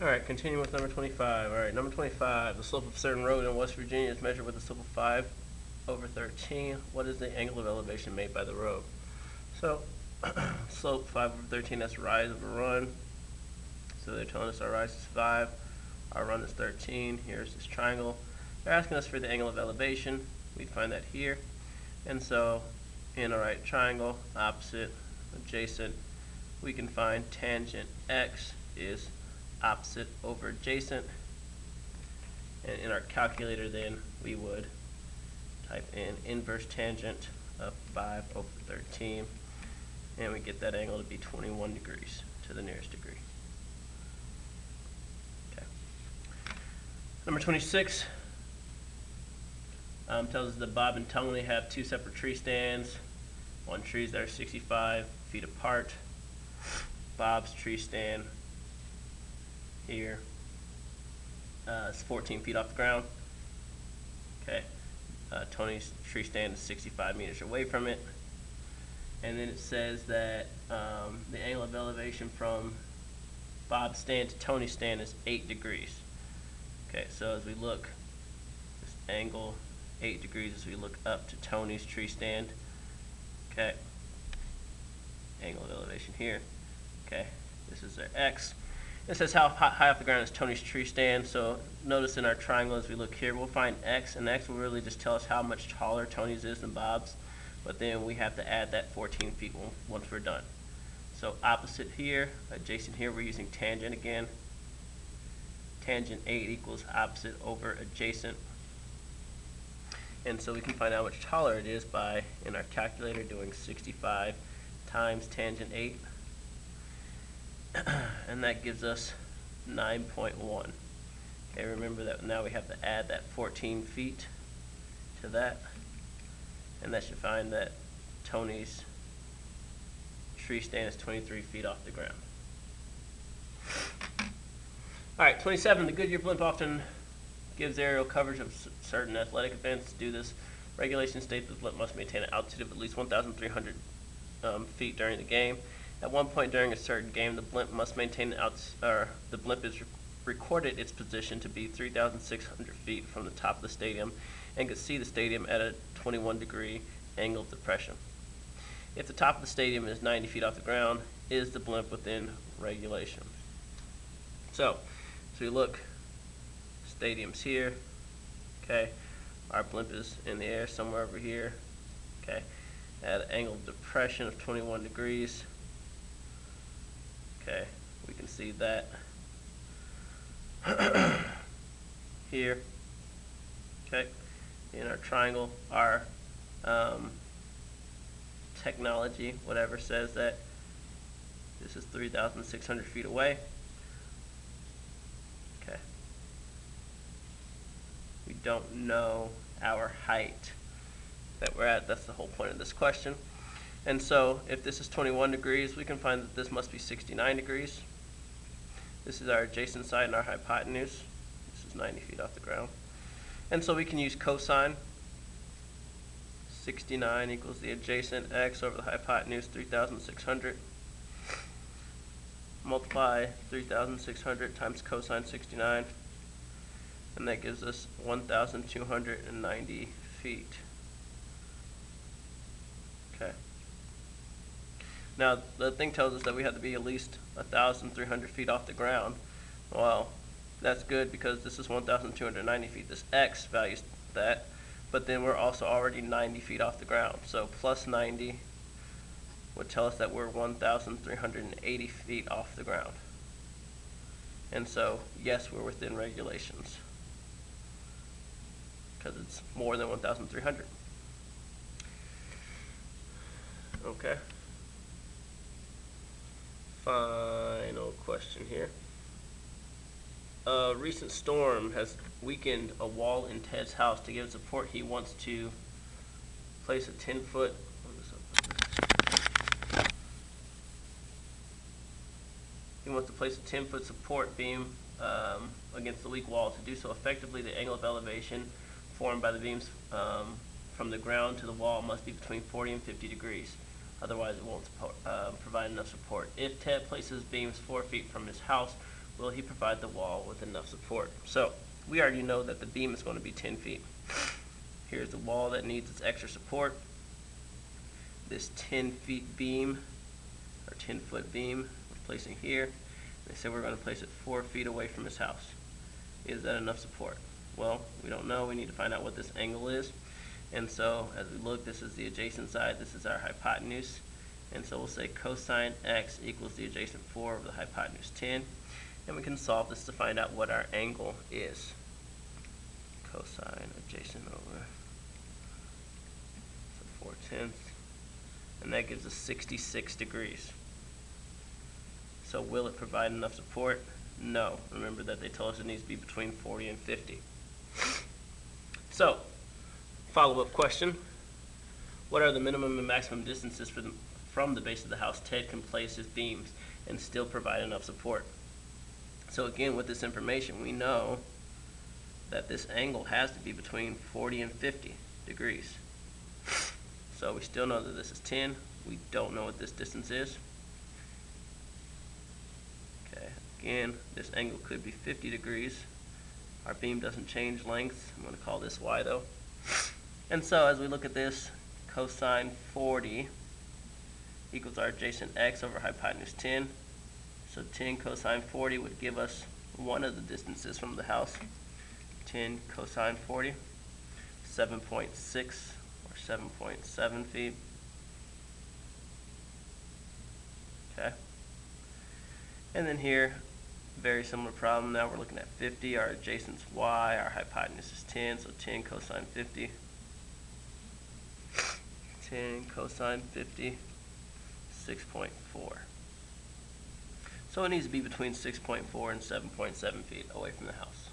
Alright, continue with number 25. Alright, number 25. The slope of a certain road in West Virginia is measured with a slope of 5 over 13. What is the angle of elevation made by the road? So, slope 5 over 13, that's rise over run. So they're telling us our rise is 5, our run is 13. Here's this triangle. They're asking us for the angle of elevation. We'd find that here. And so, in a right triangle, opposite, adjacent, we can find tangent x is opposite over adjacent, and in our calculator then we would type in inverse tangent of 5 over 13, and we get that angle to be 21 degrees to the nearest degree. Okay. Number 26 tells us that Bob and Tony have two separate tree stands on trees that are 65 feet apart. Bob's tree stand here is 14 feet off the ground. Okay, Tony's tree stand is 65 meters away from it. And then it says that the angle of elevation from Bob's stand to Tony's stand is 8 degrees. Okay, so as we look, this angle 8 degrees as we look up to Tony's tree stand. Okay, angle of elevation here. Okay, this is their x. It says how high off the ground is Tony's tree stand. So notice in our triangle as we look here, we'll find x, and x will really just tell us how much taller Tony's is than Bob's. But then we have to add that 14 feet once we're done. So opposite here, adjacent here, we're using tangent again. Tangent 8 equals opposite over adjacent. And so we can find out how much taller it is by, in our calculator, doing 65 times tangent 8. And that gives us 9.1. Okay, remember that now we have to add that 14 feet to that, and that should find that Tony's tree stand is 23 feet off the ground. Alright, 27. The Goodyear blimp often gives aerial coverage of certain athletic events. To do this, regulations state the blimp must maintain an altitude of at least 1,300 feet during the game. At one point during a certain game, the blimp must maintain the blimp is recorded its position to be 3,600 feet from the top of the stadium and could see the stadium at a 21-degree angle of depression. If the top of the stadium is 90 feet off the ground, is the blimp within regulation? So we look, stadium's here, okay, our blimp is in the air somewhere over here, okay, at an angle of depression of 21 degrees. Okay, we can see that here. Okay, in our triangle, our technology, whatever, says that this is 3,600 feet away. Okay, we don't know our height that we're at. That's the whole point of this question. And so if this is 21 degrees, we can find that this must be 69 degrees. This is our adjacent side and our hypotenuse. This is 90 feet off the ground. And so we can use cosine. 69 equals the adjacent x over the hypotenuse, 3,600. Multiply 3,600 times cosine 69. And that gives us 1,290 feet. Okay. Now, the thing tells us that we have to be at least 1,300 feet off the ground. Well, that's good because this is 1,290 feet. This x values that, but then we're also already 90 feet off the ground. So plus 90 would tell us that we're 1,380 feet off the ground. And so, yes, we're within regulations because it's more than 1,300. Okay. Final question here. A recent storm has weakened a wall in Ted's house. To give support, he wants to place a 10-foot. He wants to place a 10-foot support beam against the weak wall. To do so effectively, the angle of elevation formed by the beams from the ground to the wall must be between 40 and 50 degrees. Otherwise, it won't provide enough support. If Ted places beams 4 feet from his house, will he provide the wall with enough support? So we already know that the beam is going to be 10 feet. Here's the wall that needs its extra support. This 10 feet beam, or 10-foot beam, we're placing here. They said we're going to place it 4 feet away from his house. Is that enough support? Well, we don't know. We need to find out what this angle is. And so as we look, this is the adjacent side. This is our hypotenuse. And so we'll say cosine x equals the adjacent 4 over the hypotenuse 10. And we can solve this to find out what our angle is. Cosine adjacent over 4/10. And that gives us 66 degrees. So will it provide enough support? No. Remember that they told us it needs to be between 40 and 50. So, follow-up question. What are the minimum and maximum distances from the base of the house Ted can place his beams and still provide enough support? So again, with this information, we know that this angle has to be between 40 and 50 degrees. So we still know that this is 10. We don't know what this distance is. Okay, again, this angle could be 50 degrees. Our beam doesn't change length. I'm going to call this y though. And so as we look at this, cosine 40 equals our adjacent x over hypotenuse 10. So 10 cosine 40 would give us one of the distances from the house. 10 cosine 40, 7.6 or 7.7 feet. Okay. And then here, very similar problem. Now we're looking at 50. Our adjacent's y, our hypotenuse is 10, so 10 cosine 50. 10 cosine 50, 6.4. So it needs to be between 6.4 and 7.7 feet away from the house.